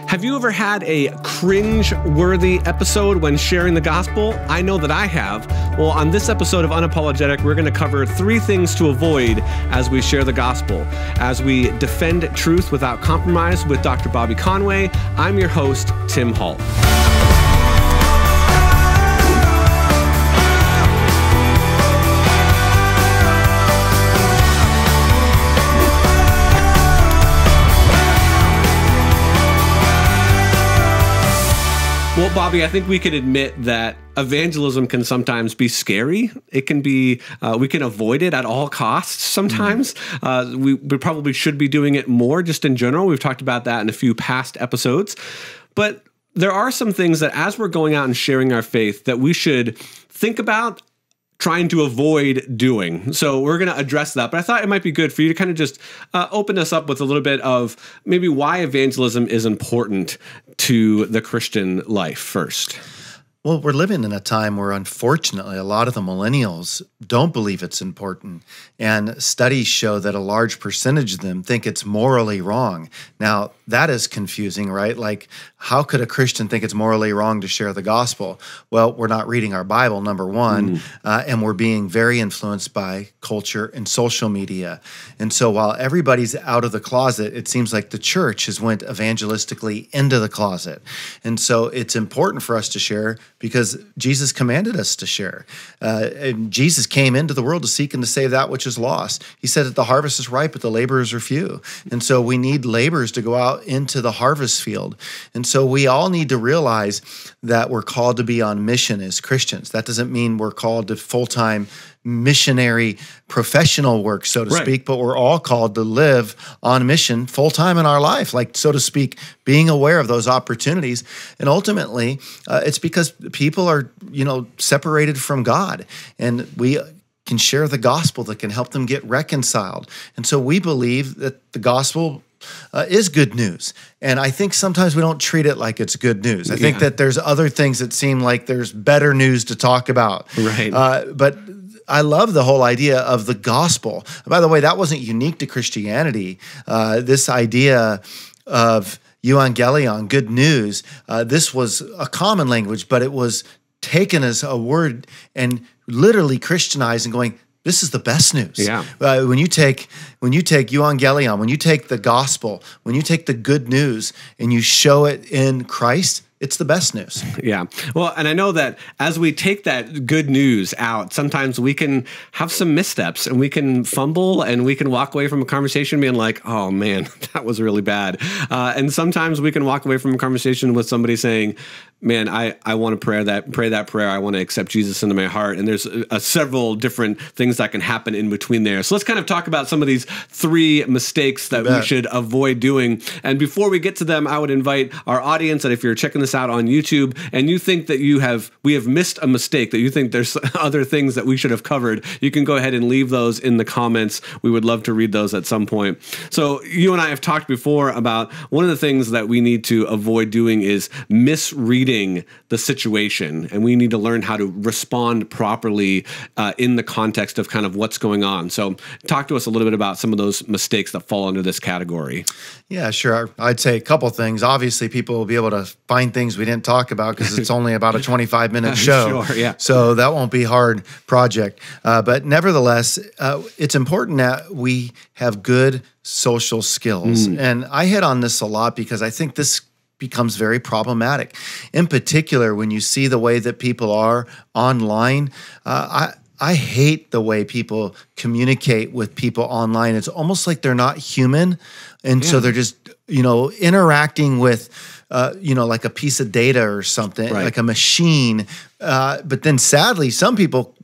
Have you ever had a cringe-worthy episode when sharing the gospel? I know that I have. Well, on this episode of Unapologetic, we're going to cover 3 things to avoid as we share the gospel. As we defend truth without compromise with Dr. Bobby Conway, I'm your host, Tim Hall. Well, Bobby, I think we can admit that evangelism can sometimes be scary. It can be, we can avoid it at all costs sometimes. We probably should be doing it more just in general. We've talked about that in a few past episodes. But there are some things that as we're going out and sharing our faith that we should think about trying to avoid doing. So we're going to address that. But I thought it might be good for you to kind of just open us up with a little bit of maybe why evangelism is important to the Christian life first. Well, we're living in a time where, unfortunately, a lot of the millennials don't believe it's important. And studies show that a large percentage of them think it's morally wrong. Now, that is confusing, right? Like, how could a Christian think it's morally wrong to share the gospel? Well, we're not reading our Bible, number one, and we're being very influenced by culture and social media. And so while everybody's out of the closet, it seems like the church has went evangelistically into the closet. And so it's important for us to share because Jesus commanded us to share. And Jesus came into the world to seek and to save that which is lost. He said that the harvest is ripe, but the laborers are few. And so we need laborers to go out into the harvest field. And so we all need to realize that we're called to be on mission as Christians. That doesn't mean we're called to full-time missionary professional work, so to speak, but we're all called to live on mission full-time in our life, like, so to speak, being aware of those opportunities. And ultimately, it's because people are, separated from God, and we can share the gospel that can help them get reconciled. And so we believe that the gospel is good news. And I think sometimes we don't treat it like it's good news. I think that there's other things that seem like there's better news to talk about. Right. But I love the whole idea of the gospel. By the way, that wasn't unique to Christianity. This idea of Evangelion, good news, this was a common language, but it was taken as a word and literally Christianized and going, this is the best news. Yeah. When you take Evangelion, when you take the gospel, when you take the good news and you show it in Christ, it's the best news. Yeah. Well, and I know that as we take that good news out, sometimes we can have some missteps and we can fumble and we can walk away from a conversation being like, oh man, that was really bad. And sometimes we can walk away from a conversation with somebody saying, man, I want to pray that prayer. I want to accept Jesus into my heart. And there's several different things that can happen in between there. So let's kind of talk about some of these 3 mistakes that we should avoid doing. And before we get to them, I would invite our audience that if you're checking this out on YouTube and you think that we have missed a mistake, that you think there's other things that we should have covered, you can go ahead and leave those in the comments. We would love to read those at some point. So you and I have talked before about one of the things that we need to avoid doing is misreading the situation, and we need to learn how to respond properly in the context of kind of what's going on. So talk to us a little bit about some of those mistakes that fall under this category. Yeah, sure. I'd say a couple things. Obviously, people will be able to find things we didn't talk about because it's only about a 25-minute show. Sure, yeah. So that won't be a hard project. But nevertheless, it's important that we have good social skills. And I hit on this a lot because I think this becomes very problematic. In particular, when you see the way that people are online, I hate the way people communicate with people online. It's almost like they're not human. And so they're just, interacting with, like a piece of data or something, like a machine. But then sadly, some people,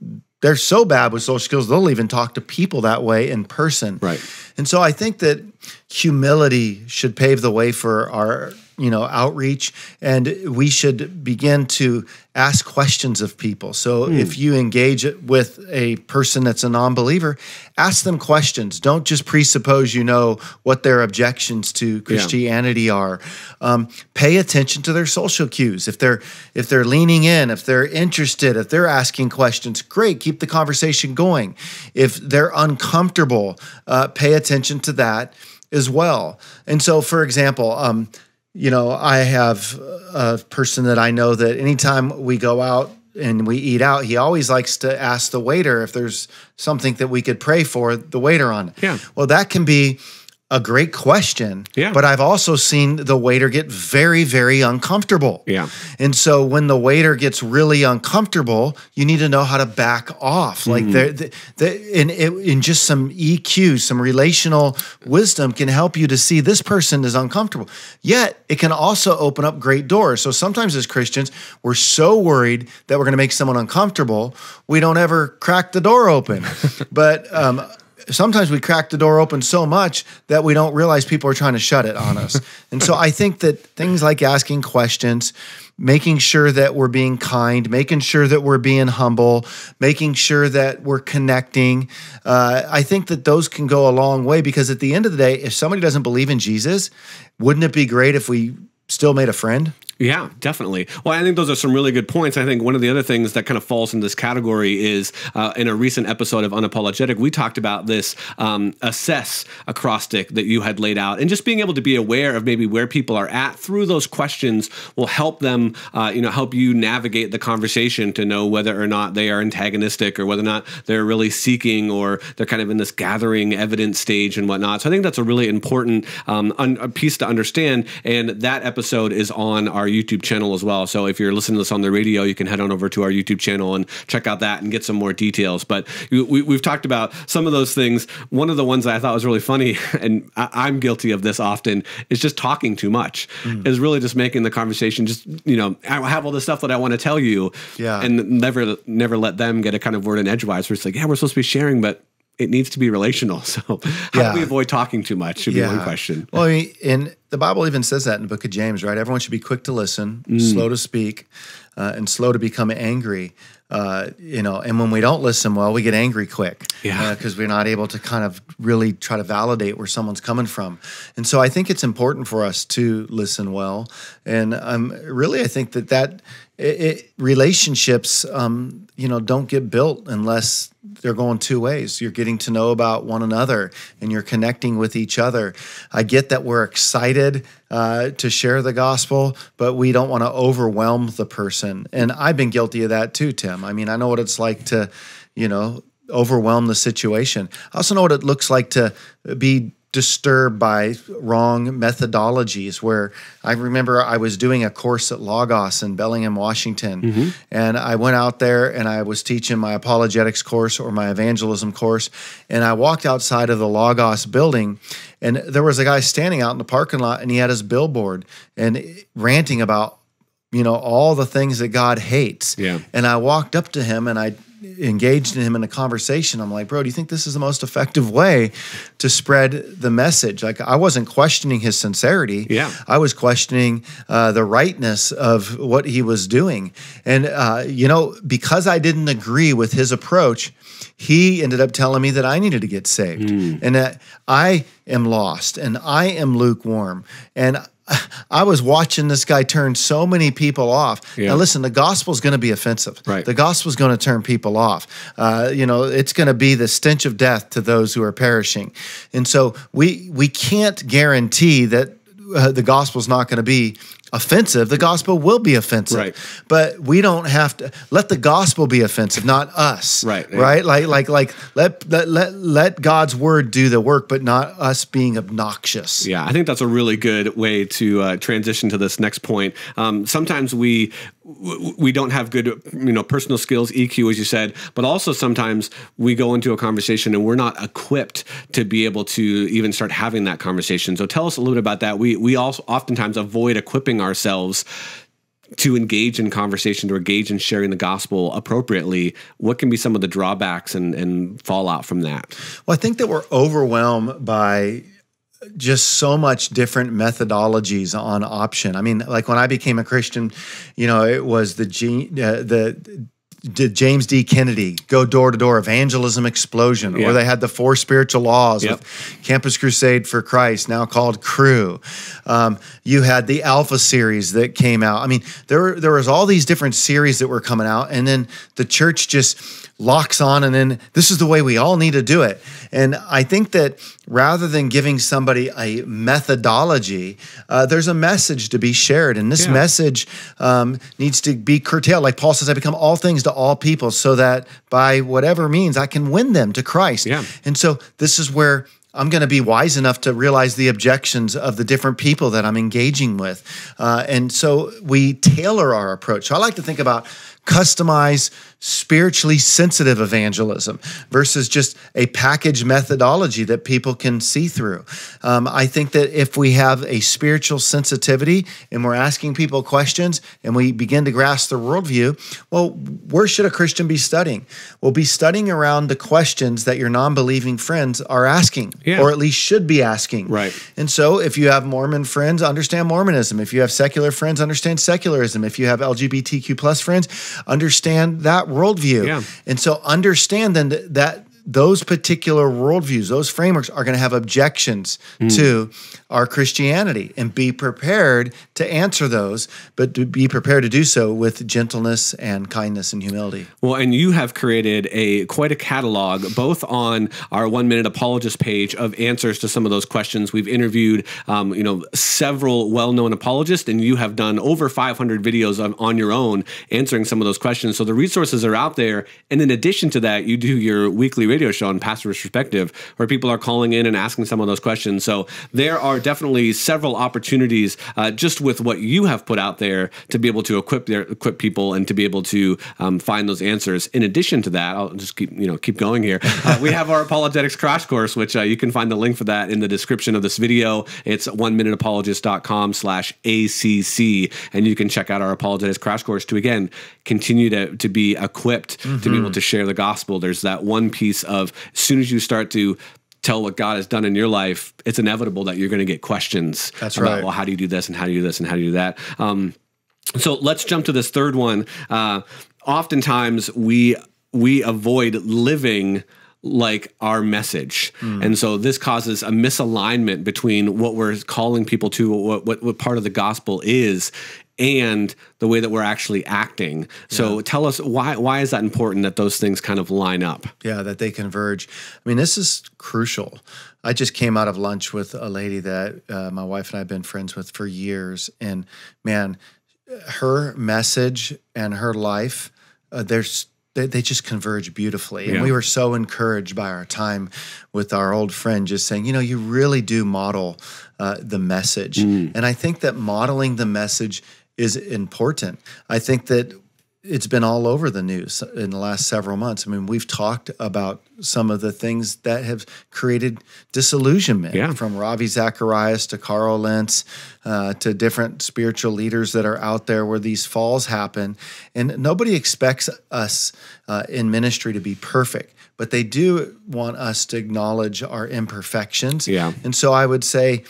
they're so bad with social skills, they'll even talk to people that way in person. Right. And so I think that humility should pave the way for our outreach, and we should begin to ask questions of people. So if you engage with a person that's a non-believer, ask them questions. Don't just presuppose you know what their objections to Christianity are. Pay attention to their social cues. If they're leaning in, if they're interested, if they're asking questions, great, keep the conversation going. If they're uncomfortable, pay attention to that as well. And so, for example, I have a person that I know that anytime we go out and we eat out, he always likes to ask the waiter if there's something that we could pray for the waiter on. Yeah. Well, that can be a great question, but I've also seen the waiter get very, very uncomfortable. Yeah. And so when the waiter gets really uncomfortable, you need to know how to back off. Like in just some EQ, some relational wisdom can help you to see this person is uncomfortable. Yet it can also open up great doors. So sometimes as Christians, we're so worried that we're going to make someone uncomfortable, we don't ever crack the door open. But sometimes we crack the door open so much that we don't realize people are trying to shut it on us. And so I think that things like asking questions, making sure that we're being kind, making sure that we're being humble, making sure that we're connecting, I think that those can go a long way, because at the end of the day, if somebody doesn't believe in Jesus, wouldn't it be great if we still made a friend? Yeah, definitely. Well, I think those are some really good points. I think one of the other things that kind of falls in this category is in a recent episode of Unapologetic, we talked about this assess acrostic that you had laid out, and just being able to be aware of maybe where people are at through those questions will help them, help you navigate the conversation to know whether or not they are antagonistic or whether or not they're really seeking, or they're kind of in this gathering evidence stage and whatnot. So I think that's a really important piece to understand. And that episode is on our YouTube channel as well. So if you're listening to this on the radio, you can head on over to our YouTube channel and check out that and get some more details. But we've talked about some of those things. One of the ones that I thought was really funny, and I'm guilty of this often, is just talking too much. Is really just making the conversation just, I have all this stuff that I want to tell you, and never let them get a kind of word in edgewise where it's like, yeah, we're supposed to be sharing, but it needs to be relational. So how do we avoid talking too much should be one question. Well, and the Bible even says that in the book of James, right? Everyone should be quick to listen, slow to speak, and slow to become angry. And when we don't listen well, we get angry quick. Because we're not able to kind of really try to validate where someone's coming from. And so I think it's important for us to listen well. And really, I think that relationships, don't get built unless they're going two ways. You're getting to know about one another and you're connecting with each other. I get that we're excited to share the gospel, but we don't want to overwhelm the person. And I've been guilty of that too, Tim. I mean, I know what it's like to, overwhelm the situation. I also know what it looks like to be disturbed by wrong methodologies, where I remember I was doing a course at Logos in Bellingham, Washington, and I went out there and I was teaching my apologetics course or my evangelism course, and I walked outside of the Logos building, and there was a guy standing out in the parking lot, and he had his billboard and ranting about, all the things that God hates. And I walked up to him and I engaged him in a conversation. I'm like, bro, do you think this is the most effective way to spread the message? Like, I wasn't questioning his sincerity. I was questioning the rightness of what he was doing. And, because I didn't agree with his approach, he ended up telling me that I needed to get saved and that I am lost and I am lukewarm. And I was watching this guy turn so many people off. Now, listen, the gospel is going to be offensive. The gospel is going to turn people off. It's going to be the stench of death to those who are perishing. And so we can't guarantee that the gospel is not going to be offensive. The gospel will be offensive, but we don't have to let the gospel be offensive, not us. Right. Like let God's word do the work, but not us being obnoxious. Yeah, I think that's a really good way to transition to this next point. Sometimes we don't have good, personal skills, EQ, as you said, but also sometimes we go into a conversation and we're not equipped to be able to even start having that conversation. So tell us a little bit about that. We also oftentimes avoid equipping ourselves to engage in conversation, to engage in sharing the gospel appropriately. What can be some of the drawbacks and fallout from that? Well, I think that we're overwhelmed by just so much different methodologies on option. I mean, like when I became a Christian, it was the did James D. Kennedy go door to door, evangelism explosion, or they had the 4 spiritual laws with Campus Crusade for Christ, now called Cru. You had the Alpha series that came out. I mean, there was all these different series that were coming out, and then the church just locks on, and then this is the way we all need to do it. And I think that rather than giving somebody a methodology, there's a message to be shared, and this message needs to be curtailed. Like Paul says, I become all things to all people so that by whatever means I can win them to Christ. Yeah. And so this is where I'm going to be wise enough to realize the objections of the different people that I'm engaging with. And so we tailor our approach. So I like to think about customized, spiritually sensitive evangelism versus just a packaged methodology that people can see through. I think that if we have a spiritual sensitivity and we're asking people questions and we begin to grasp their worldview, well, where should a Christian be studying? Well, be studying around the questions that your non-believing friends are asking, or at least should be asking. Right. And so if you have Mormon friends, understand Mormonism. If you have secular friends, understand secularism. If you have LGBTQ plus friends, understand that worldview. Yeah. And so understand then that those particular worldviews, those frameworks are going to have objections to our Christianity, and be prepared to answer those, but to be prepared to do so with gentleness and kindness and humility. Well, and you have created quite a catalog, both on our 1 Minute Apologist page of answers to some of those questions. We've interviewed, several well-known apologists, and you have done over 500 videos on your own answering some of those questions. So the resources are out there. And in addition to that, you do your weekly radio show on Pastor's Perspective, where people are calling in and asking some of those questions. So there are definitely several opportunities just with what you have put out there to be able to equip people and to be able to find those answers. In addition to that, I'll just keep going here. We have our Apologetics crash course, which you can find the link for that in the description of this video. It's oneminuteapologist.com/ACC, and you can check out our Apologetics crash course to, again, continue to be equipped to be able to share the gospel. There's that one piece of, as soon as you start to tell what God has done in your life, it's inevitable that you're going to get questions. That's about, right. Well, how do you do this, and how do you do this, and how do you do that? So let's jump to this third one. Oftentimes we avoid living like our message. And so this causes a misalignment between what we're calling people to, what part of the gospel is, and the way that we're actually acting. So tell us, why is that important that those things kind of line up? Yeah, that they converge. I mean, this is crucial. I just came out of lunch with a lady that my wife and I have been friends with for years. And man, her message and her life, they just converge beautifully. And we were so encouraged by our time with our old friend, just saying, you really do model the message. And I think that modeling the message is important. I think that it's been all over the news in the last several months. I mean, we've talked about some of the things that have created disillusionment, from Ravi Zacharias to Carl Lentz to different spiritual leaders that are out there where these falls happen. And nobody expects us in ministry to be perfect, but they do want us to acknowledge our imperfections. And so I would say,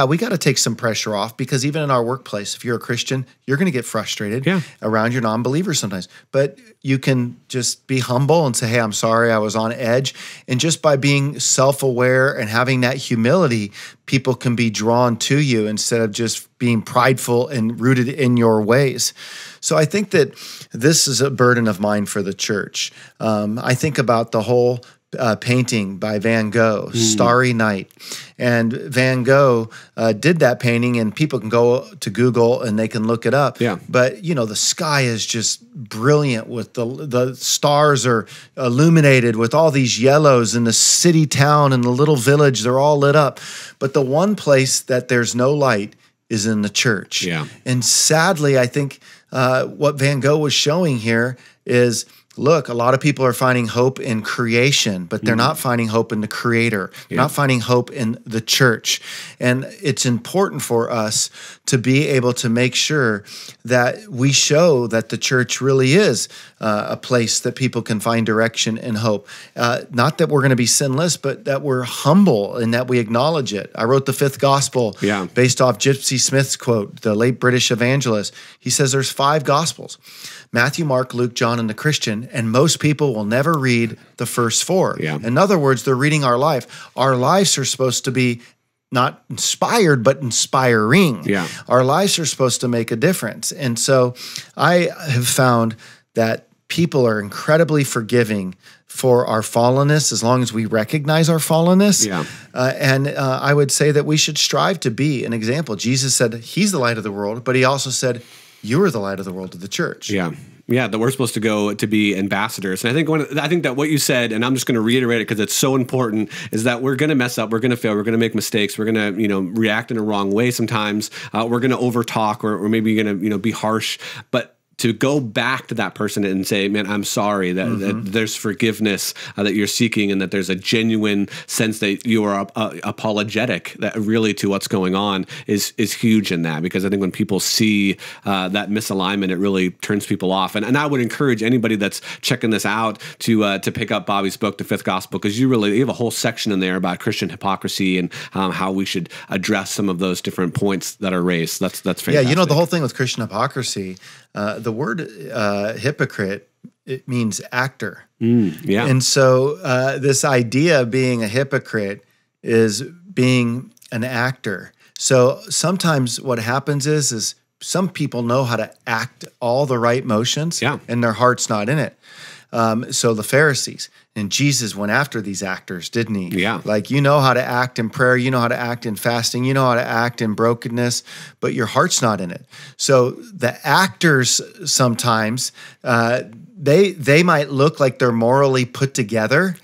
we got to take some pressure off, because even in our workplace, if you're a Christian, you're going to get frustrated around your non-believers sometimes. But you can just be humble and say, hey, I'm sorry, I was on edge. And just by being self-aware and having that humility, people can be drawn to you instead of just being prideful and rooted in your ways. So I think that this is a burden of mine for the church. I think about the whole painting by Van Gogh, Starry Night. And Van Gogh did that painting, and people can go to Google and they can look it up. But, the sky is just brilliant with the stars are illuminated with all these yellows, and the city town and the little village, they're all lit up. But the one place that there's no light is in the church. And sadly, I think what Van Gogh was showing here is, look, a lot of people are finding hope in creation, but they're not finding hope in the Creator. They're not finding hope in the church. And it's important for us to be able to make sure that we show that the church really is a place that people can find direction and hope. Not that we're going to be sinless, but that we're humble and that we acknowledge it. I wrote the Fifth Gospel based off Gypsy Smith's quote, the late British evangelist. He says there's 5 Gospels. Matthew, Mark, Luke, John, and the Christian, and most people will never read the first four. Yeah. In other words, they're reading our life. Our lives are supposed to be not inspired, but inspiring. Yeah. Our lives are supposed to make a difference. And so I have found that people are incredibly forgiving for our fallenness as long as we recognize our fallenness. Yeah. And I would say that we should strive to be an example. Jesus said he's the light of the world, but he also said, you are the light of the world to the church. Yeah. Yeah, that we're supposed to go to be ambassadors. And I think that what you said, and I'm just going to reiterate it because it's so important, is that we're going to mess up, we're going to fail, we're going to make mistakes, we're going to, react in a wrong way sometimes. We're going to overtalk or maybe going to, be harsh. But to go back to that person and say, man, I'm sorry, that there's forgiveness that you're seeking, and that there's a genuine sense that you are apologetic that really to what's going on is huge in that. Because I think when people see that misalignment, it really turns people off. And I would encourage anybody that's checking this out to pick up Bobby's book, The Fifth Gospel, because you have a whole section in there about Christian hypocrisy and how we should address some of those different points that are raised. That's fantastic. Yeah, the whole thing with Christian hypocrisy, the word hypocrite, it means actor. Yeah. And so this idea of being a hypocrite is being an actor. So sometimes what happens is some people know how to act all the right motions, and their heart's not in it. So the Pharisees, and Jesus went after these actors, didn't he? Yeah. Like, you know how to act in prayer, you know how to act in fasting, you know how to act in brokenness, but your heart's not in it. So the actors sometimes, they might look like they're morally put together,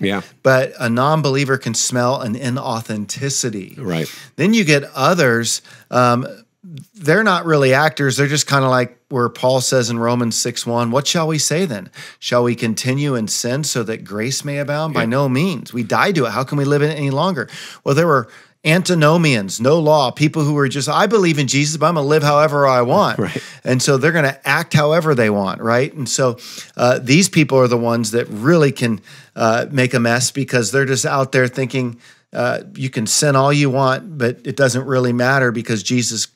but a non-believer can smell an inauthenticity. Right. Then you get others, they're not really actors. They're just kind of like where Paul says in Romans 6:1, what shall we say then? Shall we continue in sin so that grace may abound? By no means. We died to it. How can we live in it any longer? Well, there were antinomians, no law, people who were just, I believe in Jesus, but I'm going to live however I want. Right. And so they're going to act however they want, right? And so these people are the ones that really can make a mess because they're just out there thinking you can sin all you want, but it doesn't really matter because Jesus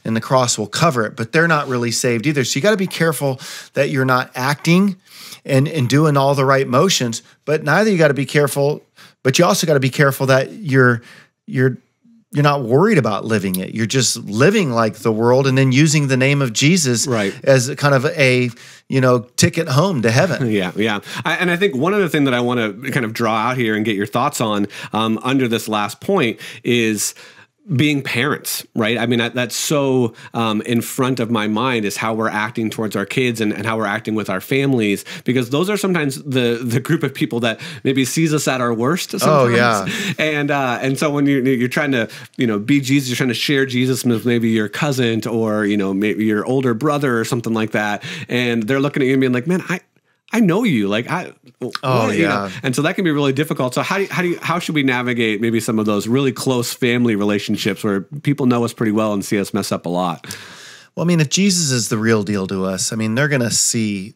and the cross will cover it, but they're not really saved either. So you got to be careful that you're not acting and doing all the right motions, but neither you got to be careful, but you also got to be careful that you're not worried about living it. You're just living like the world and then using the name of Jesus as kind of a, ticket home to heaven. Yeah. And I think one other thing that I want to kind of draw out here and get your thoughts on under this last point is being parents, right? I mean, that's so in front of my mind is how we're acting towards our kids and how we're acting with our families, because those are sometimes the group of people that maybe sees us at our worst sometimes. Oh, yeah. And so when you're trying to, be Jesus, you're trying to share Jesus with maybe your cousin or, maybe your older brother or something like that. And they're looking at you and being like, man, I know you, like and so that can be really difficult. So how should we navigate maybe some of those really close family relationships where people know us pretty well and see us mess up a lot? Well, I mean, if Jesus is the real deal to us, I mean, they're going to see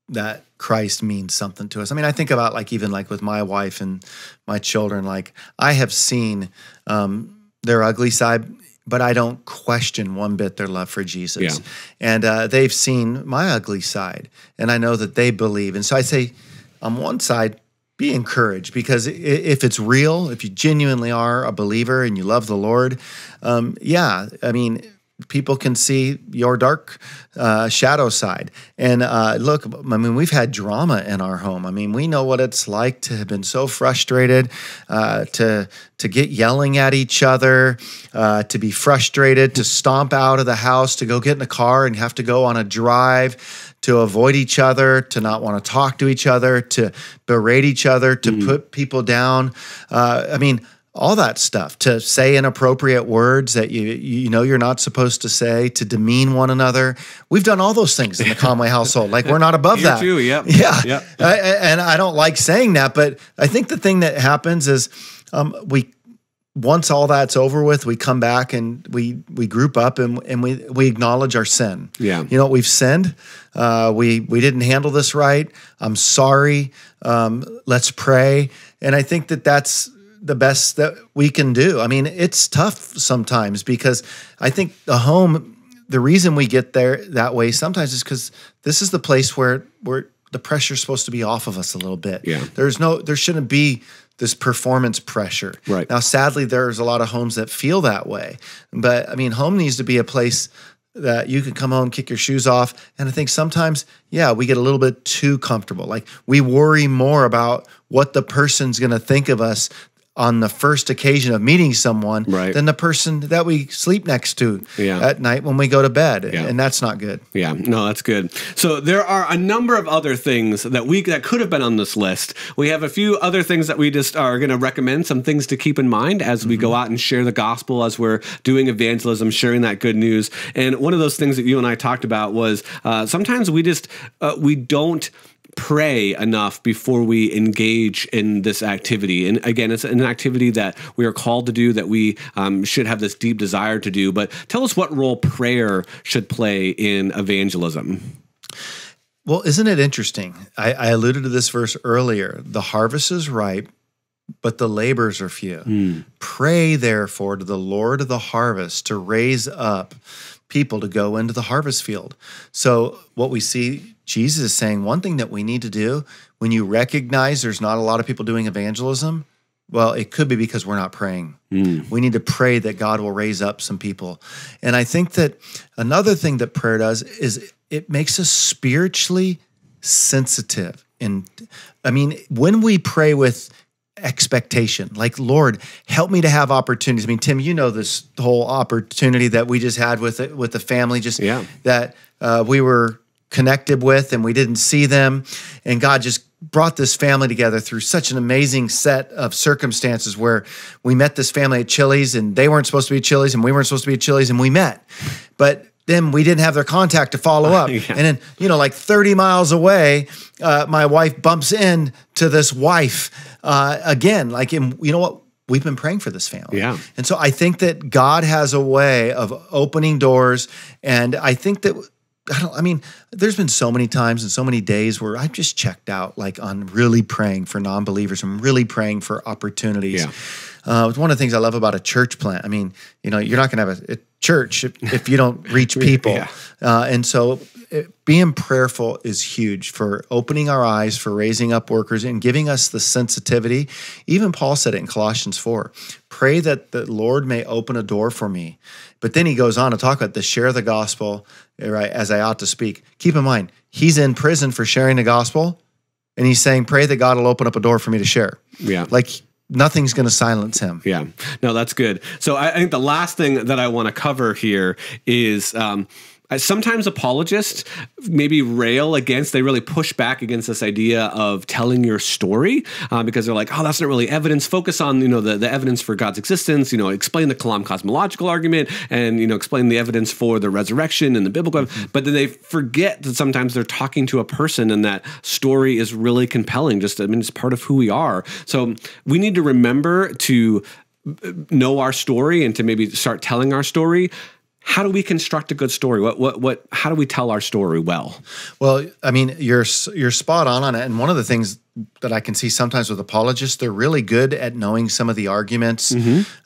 that Christ means something to us. I mean, I think about even with my wife and my children, like I have seen their ugly side, but I don't question one bit their love for Jesus. Yeah. And they've seen my ugly side, and I know that they believe. And so I say, on one side, be encouraged, because if it's real, if you genuinely are a believer and you love the Lord, I mean, people can see your dark shadow side. And look, I mean, we've had drama in our home. I mean, we know what it's like to have been so frustrated, to get yelling at each other, to be frustrated, to stomp out of the house, to go get in a car and have to go on a drive, to avoid each other, to not want to talk to each other, to berate each other, to put people down. I mean, all that stuff, to say inappropriate words that you know you're not supposed to say, to demean one another. We've done all those things in the Conway household. Like, we're not above that. Too, yep. Yeah. Yep. And I don't like saying that, but I think the thing that happens is once all that's over with, we come back and we group up and we acknowledge our sin. Yeah. We've sinned. We didn't handle this right. I'm sorry. Let's pray. And I think that that's the best that we can do. I mean, it's tough sometimes because I think the home, the reason we get there that way sometimes is because this is the place where the pressure's supposed to be off of us a little bit. Yeah. There shouldn't be this performance pressure. Right. Now, sadly, there's a lot of homes that feel that way. But I mean, home needs to be a place that you can come home, kick your shoes off. And I think sometimes, we get a little bit too comfortable. Like we worry more about what the person's going to think of us on the first occasion of meeting someone than the person that we sleep next to at night when we go to bed. Yeah. And that's not good. Yeah, no, that's good. So there are a number of other things that could have been on this list. We have a few other things that we just are going to recommend, some things to keep in mind as we go out and share the gospel, as we're doing evangelism, sharing that good news. And one of those things that you and I talked about was sometimes we don't pray enough before we engage in this activity. And again, it's an activity that we are called to do, that we should have this deep desire to do. But tell us what role prayer should play in evangelism. Well, isn't it interesting? I alluded to this verse earlier. The harvest is ripe, but the laborers are few. Pray, therefore, to the Lord of the harvest to raise up people to go into the harvest field. So what we see Jesus is saying, one thing that we need to do when you recognize there's not a lot of people doing evangelism, well, it could be because we're not praying. We need to pray that God will raise up some people. And I think that another thing that prayer does is it makes us spiritually sensitive. And I mean, when we pray with expectation, like, Lord, help me to have opportunities. I mean, Tim, you know this whole opportunity that we just had with the family, that we were connected with and we didn't see them. And God just brought this family together through such an amazing set of circumstances where we met this family at Chili's and they weren't supposed to be at Chili's and we weren't supposed to be at Chili's and we met. But then we didn't have their contact to follow up. And then, like 30 miles away, my wife bumps into this wife again. Like, you know what? We've been praying for this family. Yeah. And so I think that God has a way of opening doors. And I think that there's been so many times and so many days where I've just checked out, like, on really praying for non-believers. I'm really praying for opportunities. It's one of the things I love about a church plant. I mean, you're not going to have a church if you don't reach people. And so being prayerful is huge for opening our eyes, for raising up workers and giving us the sensitivity. Even Paul said it in Colossians 4, pray that the Lord may open a door for me. But then he goes on to talk about the share the gospel, right, as I ought to speak. Keep in mind, he's in prison for sharing the gospel, and he's saying, pray that God will open up a door for me to share. Like, nothing's going to silence him. No, that's good. So I think the last thing that I want to cover here is sometimes apologists maybe they really push back against this idea of telling your story because they're like, oh, that's not really evidence. Focus on, the evidence for God's existence, explain the Kalam cosmological argument and, explain the evidence for the resurrection and the biblical. But then they forget that sometimes they're talking to a person and that story is really compelling. It's part of who we are. So we need to remember to know our story and to maybe start telling our story. How do we construct a good story? How do we tell our story well? Well, I mean, you're spot on it. And one of the things that I can see sometimes with apologists, they're really good at knowing some of the arguments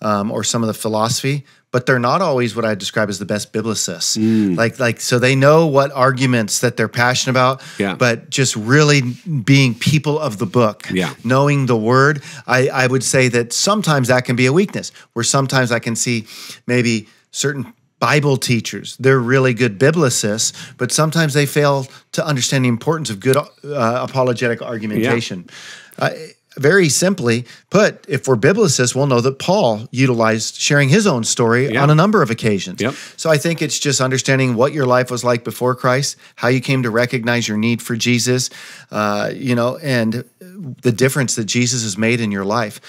or some of the philosophy, but they're not always what I describe as the best biblicists. So they know what arguments that they're passionate about, but just really being people of the book, knowing the word. I would say that sometimes that can be a weakness, where sometimes I can see maybe certain Bible teachers, they're really good biblicists, but sometimes they fail to understand the importance of good apologetic argumentation. Very simply put, if we're biblicists, we'll know that Paul utilized sharing his own story on a number of occasions. So I think it's just understanding what your life was like before Christ, how you came to recognize your need for Jesus, and the difference that Jesus has made in your life.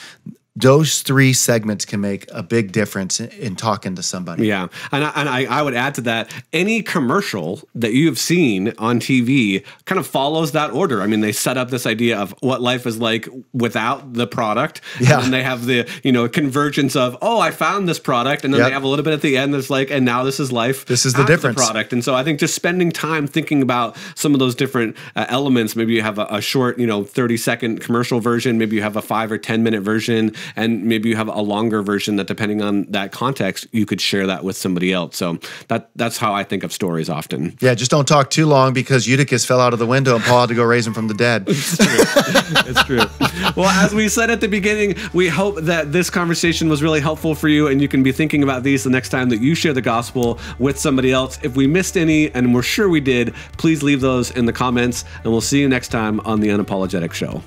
Those three segments can make a big difference in talking to somebody. And I would add to that, any commercial that you have seen on TV kind of follows that order. I mean, they set up this idea of what life is like without the product. And then they have the, convergence of, oh, I found this product. And then they have a little bit at the end that's like, and now this is life. This is the difference. The product. And so I think just spending time thinking about some of those different elements, maybe you have a short, 30-second commercial version, maybe you have a 5 or 10 minute version. and maybe you have a longer version that, depending on that context, you could share that with somebody else. So that's how I think of stories often. Yeah, just don't talk too long, because Eutychus fell out of the window and Paul had to go raise him from the dead. It's true. It's true. Well, as we said at the beginning, we hope that this conversation was really helpful for you, and you can be thinking about these the next time that you share the gospel with somebody else. If we missed any, and we're sure we did, please leave those in the comments, and we'll see you next time on the Unapologetic Show.